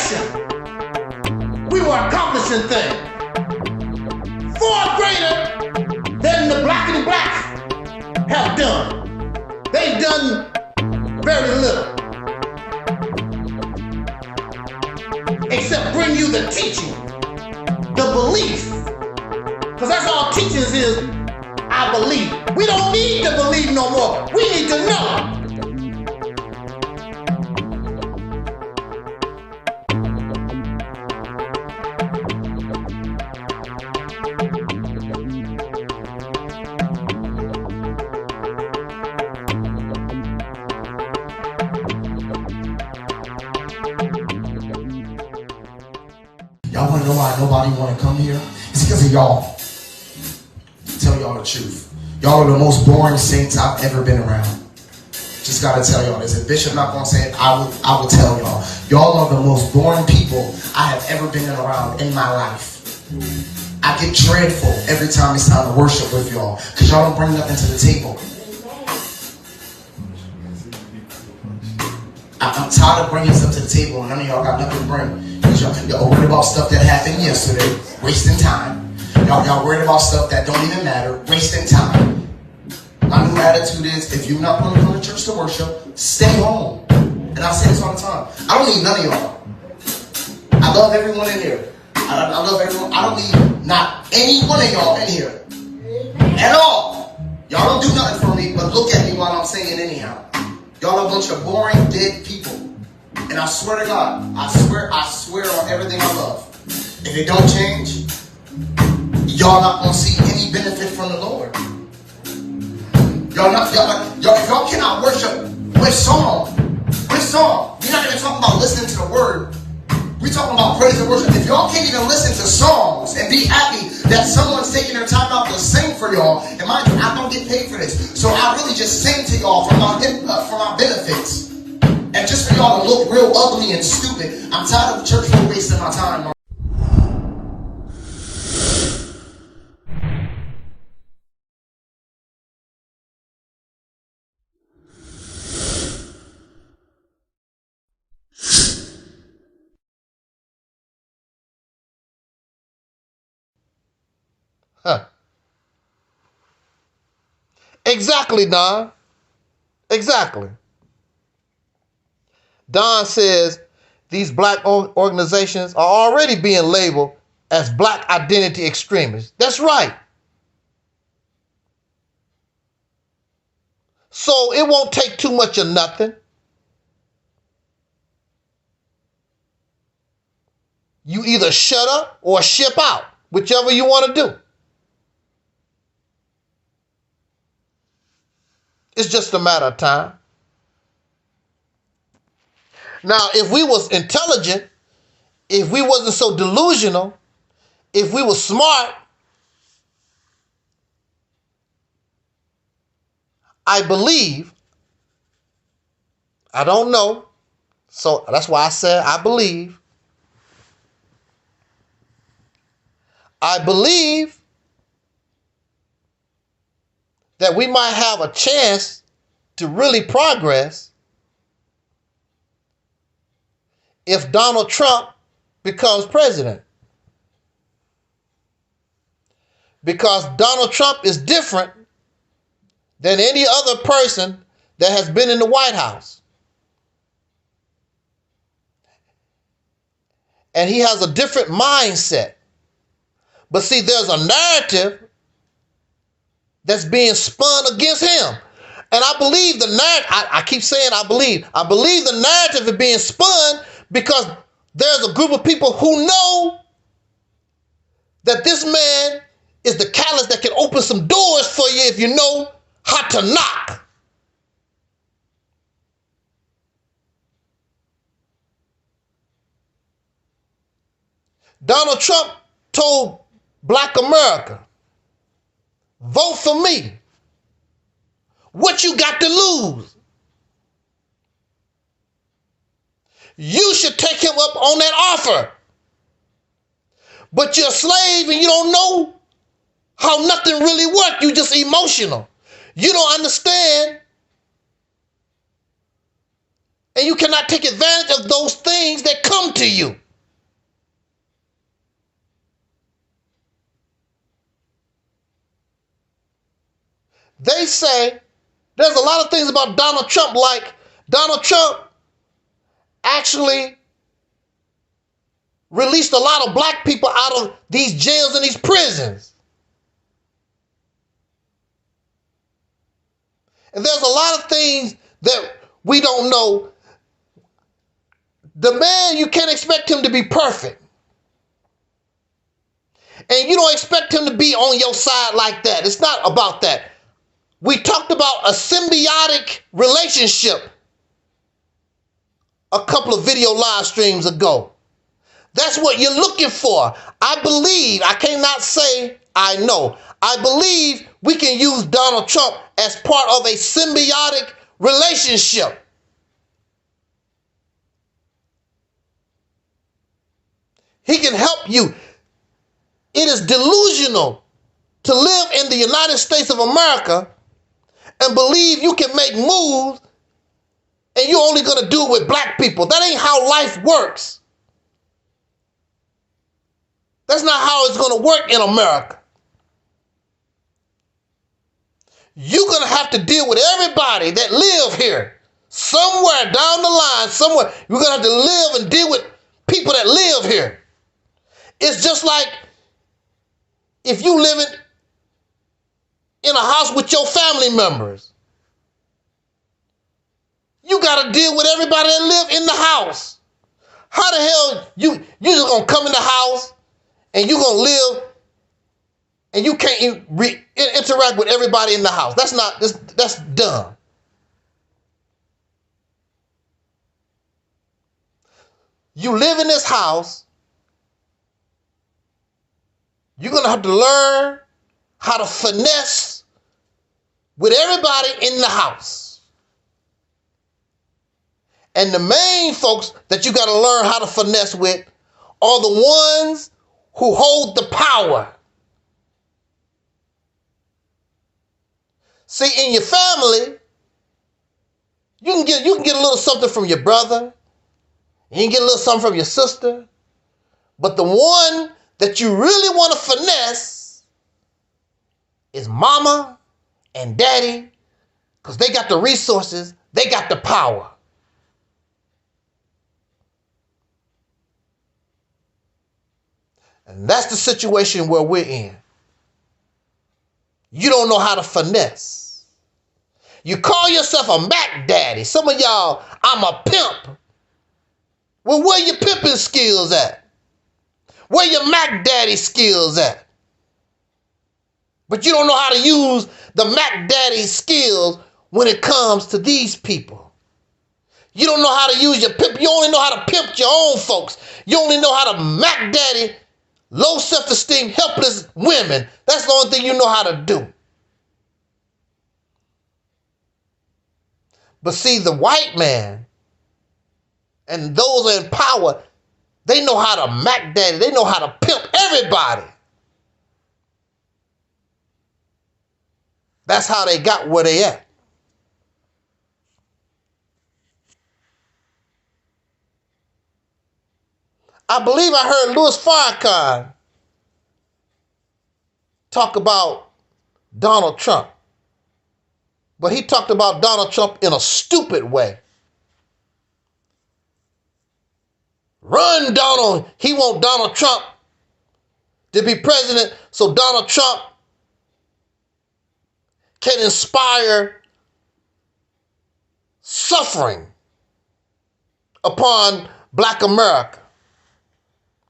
generation, we were accomplishing things far greater than the black and blacks have done. They've done very little, except bring you the teaching, the belief, because that's all teachings is. I believe. We don't need to believe no more. We need to know. Y'all want to know why nobody want to come here? It's because of y'all. Tell y'all the truth. Y'all are the most boring saints I've ever been around. Just gotta tell y'all this. If Bishop not gonna say it, I will tell y'all. Y'all are the most boring people I have ever been around in my life. I get dreadful every time it's time to worship with y'all, because y'all don't bring nothing to the table. I'm tired of bringing stuff to the table and none of y'all got nothing to bring. Y'all worried about stuff that happened yesterday, wasting time. Y'all worried about stuff that don't even matter, wasting time. My new attitude is, if you're not going to come to church to worship, stay home. And I say this all the time. I don't need none of y'all. I love everyone in here. I love everyone. I don't need not any one of y'all in here. At all. Y'all don't do nothing for me, but look at me while I'm singing anyhow. Y'all are a bunch of boring, dead people. And I swear to God, I swear on everything I love. If it don't change, y'all not gonna see any benefit from the Lord. If y'all cannot worship with song. We're not even talking about listening to the word. We're talking about praise and worship. If y'all can't even listen to songs and be happy that someone's taking their time out to sing for y'all, and mind you, I don't get paid for this, so I really just sing to y'all for my benefits. And just for y'all to look real ugly and stupid, I'm tired of church for wasting my time. Huh. Exactly, Don. Exactly. Don says these black organizations are already being labeled as black identity extremists. That's right. So it won't take too much of nothing. You either shut up or ship out, whichever you want to do. It's just a matter of time. Now, if we was intelligent, if we wasn't so delusional, if we were smart, I believe, I don't know, so that's why I said I believe that we might have a chance to really progress if Donald Trump becomes president. Because Donald Trump is different than any other person that has been in the White House. And he has a different mindset. But see, there's a narrative that's being spun against him. And I believe the narrative, I keep saying I believe the narrative is being spun because there's a group of people who know that this man is the catalyst that can open some doors for you if you know how to knock. Donald Trump told Black America, vote for me. What you got to lose? You should take him up on that offer. But you're a slave and you don't know how nothing really works. You just emotional. You don't understand. And you cannot take advantage of those things that come to you. say there's a lot of things about Donald Trump, like Donald Trump actually released a lot of black people out of these jails and these prisons. And there's a lot of things that we don't know. The man, you can't expect him to be perfect. And you don't expect him to be on your side like that. It's not about that. We talked about a symbiotic relationship a couple of video live streams ago. That's what you're looking for. I believe, I cannot say I know. I believe we can use Donald Trump as part of a symbiotic relationship. He can help you. It is delusional to live in the United States of America and believe you can make moves and you're only going to do it with black people. That ain't how life works. That's not how it's going to work in America. You're going to have to deal with everybody that live here. Somewhere down the line, somewhere, you're going to have to live and deal with people that live here. It's just like if you live in a house with your family members. You got to deal with everybody that live in the house. How the hell you just going to come in the house and you going to live and you can't interact with everybody in the house? That's dumb. You live in this house. You're going to have to learn how to finesse with everybody in the house. And the main folks that you got to learn how to finesse with are the ones who hold the power. See, in your family, you can get a little something from your brother. You can get a little something from your sister. But the one that you really want to finesse is mama and daddy, because they got the resources, they got the power. And that's the situation where we're in. You don't know how to finesse. You call yourself a Mac Daddy. Some of y'all, I'm a pimp. Well, where your pimping skills at? Where your Mac Daddy skills at? But you don't know how to use the Mac Daddy skills when it comes to these people. You don't know how to use your pimp. You only know how to pimp your own folks. You only know how to Mac Daddy low self-esteem, helpless women. That's the only thing you know how to do. But see, the white man and those in power, they know how to Mac Daddy. They know how to pimp everybody. That's how they got where they at. I believe I heard Louis Farrakhan talk about Donald Trump. But he talked about Donald Trump in a stupid way. Run, Donald. He want Donald Trump to be president so Donald Trump can inspire suffering upon Black America.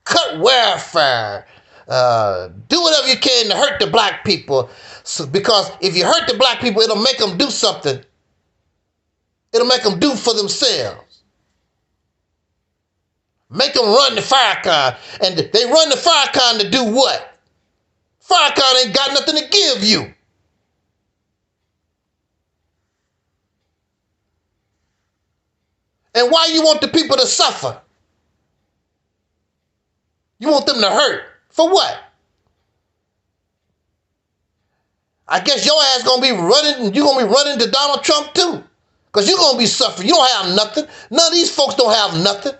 Cut welfare. Do whatever you can to hurt the black people. Because if you hurt the black people, it'll make them do something. It'll make them do for themselves. Make them run the Farrakhan. And they run the Farrakhan to do what? Farrakhan ain't got nothing to give you. And why you want the people to suffer? You want them to hurt. For what? I guess your ass gonna be running, you're gonna be running to Donald Trump too. Because you're gonna be suffering. You don't have nothing. None of these folks don't have nothing.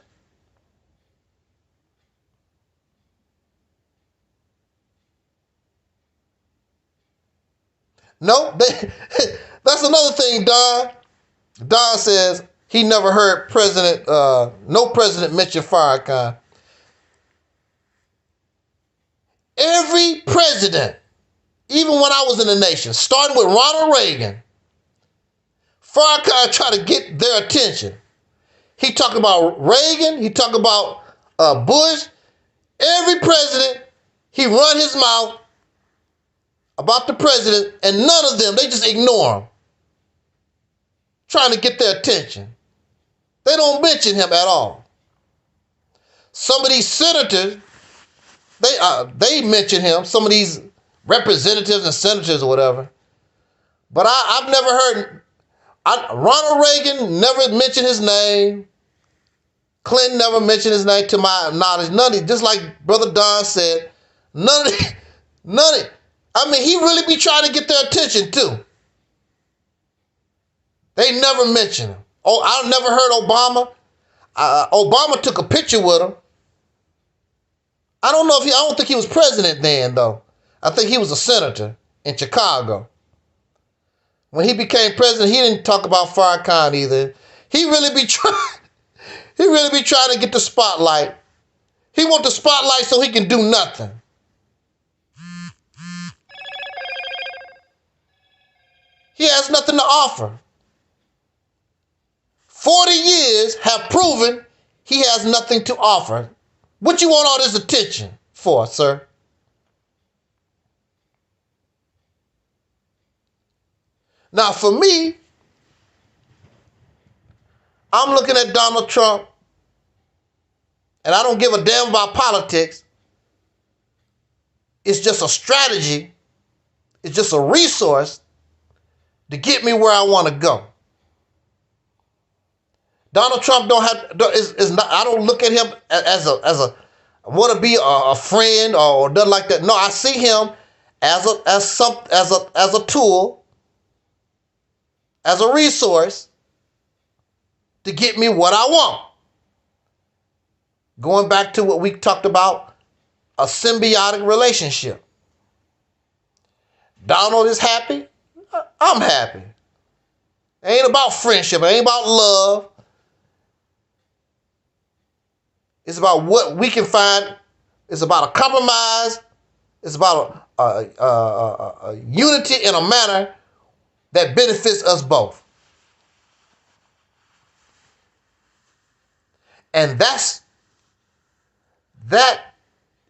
No, that's another thing, Don. Don says he never heard no president mention Farrakhan. Every president, even when I was in the nation, starting with Ronald Reagan, Farrakhan tried to get their attention. He talked about Reagan. He talked about Bush. Every president, he run his mouth about the president, and none of them, they just ignore him, trying to get their attention. They don't mention him at all. Some of these senators, they mention him, some of these representatives and senators or whatever. But I've never heard, Ronald Reagan never mentioned his name. Clinton never mentioned his name to my knowledge. None of it, just like Brother Don said, none of it. I mean, he really be trying to get their attention too. They never mention him. Oh, I never heard Obama. Obama took a picture with him. I don't think he was president then though. I think he was a senator in Chicago. When he became president, he didn't talk about Farrakhan either. He really be trying to get the spotlight. He want the spotlight so he can do nothing. He has nothing to offer. 40 years have proven he has nothing to offer. What you want all this attention for, sir? Now, for me, I'm looking at Donald Trump, and I don't give a damn about politics. It's just a strategy. It's just a resource to get me where I want to go. Donald Trump I don't look at him as a want to be a friend or nothing like that. No, I see him as a tool, as a resource to get me what I want. Going back to what we talked about, a symbiotic relationship. Donald is happy. I'm happy. It ain't about friendship. It ain't about love. It's about what we can find. It's about a compromise. It's about a unity in a manner that benefits us both. And that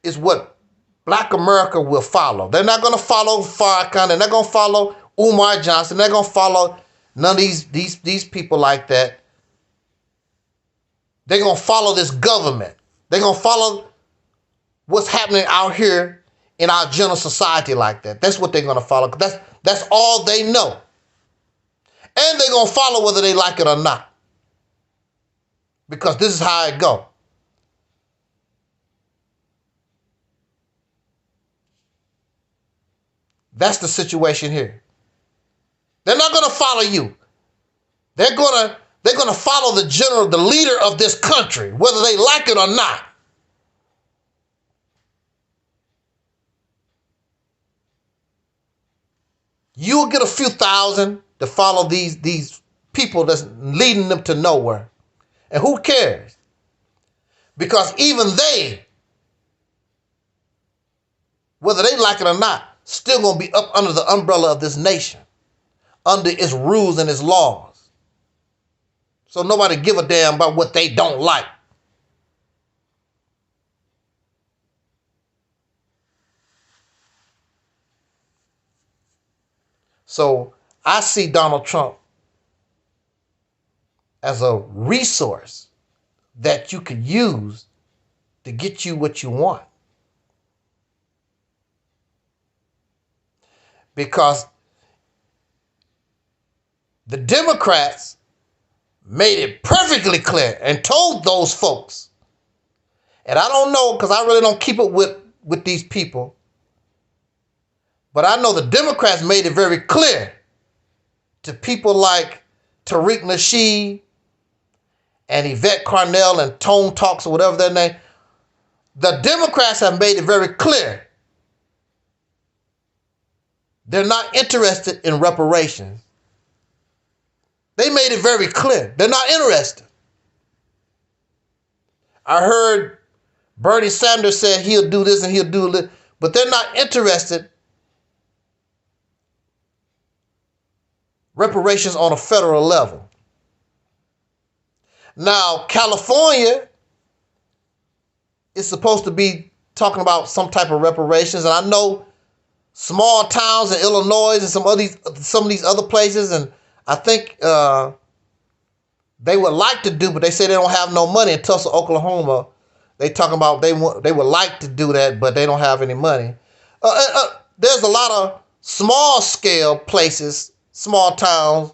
is what Black America will follow. They're not going to follow Farrakhan. They're not going to follow Umar Johnson. They're not going to follow none of these people like that. They're going to follow this government. They're going to follow what's happening out here in our general society like that. That's what they're going to follow. That's all they know. And they're going to follow whether they like it or not. Because this is how it goes. That's the situation here. They're not going to follow you. They're going to follow the leader of this country, whether they like it or not. You will get a few thousand to follow these people that's leading them to nowhere. And who cares? Because even they, whether they like it or not, still going to be up under the umbrella of this nation, under its rules and its laws. So nobody give a damn about what they don't like. So I see Donald Trump as a resource that you could use to get you what you want. Because the Democrats made it perfectly clear and told those folks, and I don't know because I really don't keep up with these people, but I know the Democrats made it very clear to people like Tariq Nasheed and Yvette Carnell and Tone Talks or whatever their name. The Democrats have made it very clear They're not interested in reparations. They made it very clear. They're not interested. I heard Bernie Sanders said he'll do this and he'll do this, but they're not interested reparations on a federal level. Now, California is supposed to be talking about some type of reparations, and I know small towns in Illinois and some of these other places, and I think they would like to do, but they say they don't have no money. In Tulsa, Oklahoma, they talking about they would like to do that, but they don't have any money. There's a lot of small scale places, small towns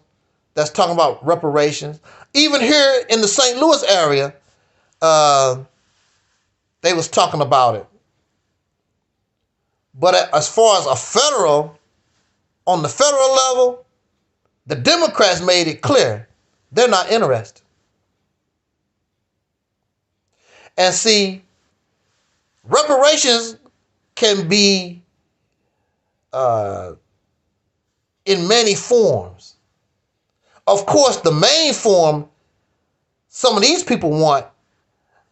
that's talking about reparations. Even here in the St. Louis area, they was talking about it. But as far as on the federal level, the Democrats made it clear they're not interested. And see, reparations can be in many forms. Of course, the main form some of these people want,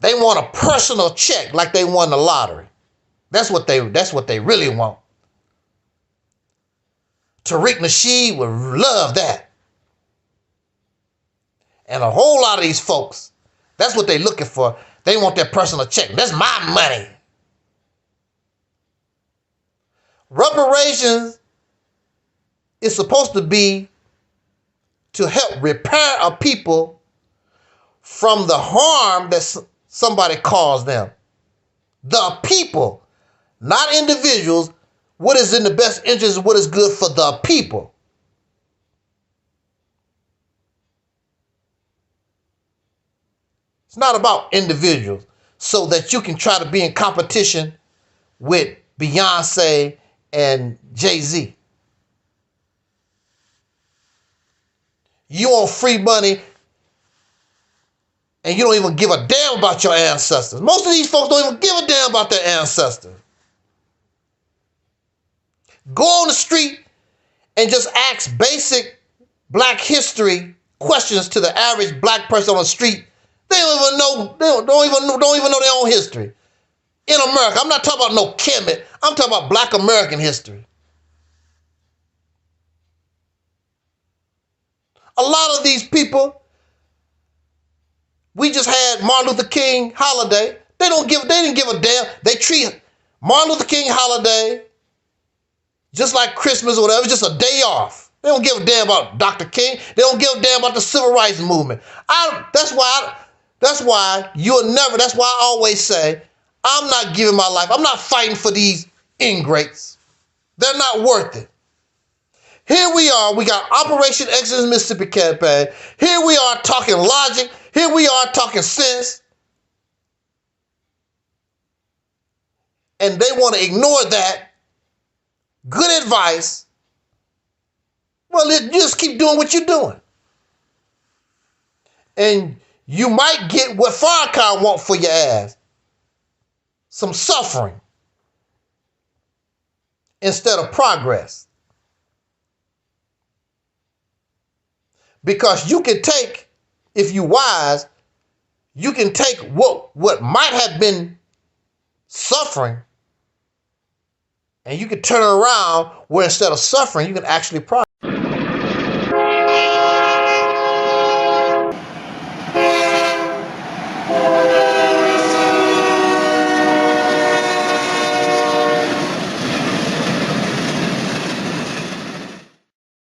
they want a personal check like they won the lottery. That's what they really want. Tariq Nasheed would love that. And a whole lot of these folks, that's what they're looking for. They want their personal check. That's my money. Reparations is supposed to be to help repair a people from the harm that somebody caused them. The people, not individuals. What is in the best interest of what is good for the people. It's not about individuals so that you can try to be in competition with Beyonce and Jay-Z. You want free money and you don't even give a damn about your ancestors. Most of these folks don't even give a damn about their ancestors. Go on the street and just ask basic black history questions to the average black person on the street. They don't even know. Don't even know their own history. In America, I'm not talking about no Kemet. I'm talking about Black American history. A lot of these people, we just had Martin Luther King holiday. They didn't give a damn. They treat Martin Luther King holiday just like Christmas or whatever, just a day off. They don't give a damn about Dr. King. They don't give a damn about the civil rights movement. That's why I always say, I'm not giving my life. I'm not fighting for these ingrates. They're not worth it. Here we are. We got Operation Exodus Mississippi campaign. Here we are talking logic. Here we are talking sense. And they want to ignore that. Good advice. Well, just keep doing what you're doing. And you might get what Farrakhan want for your ass. Some suffering instead of progress. Because you can take, if you wise, you can take what might have been suffering and you can turn it around where instead of suffering, you can actually progress.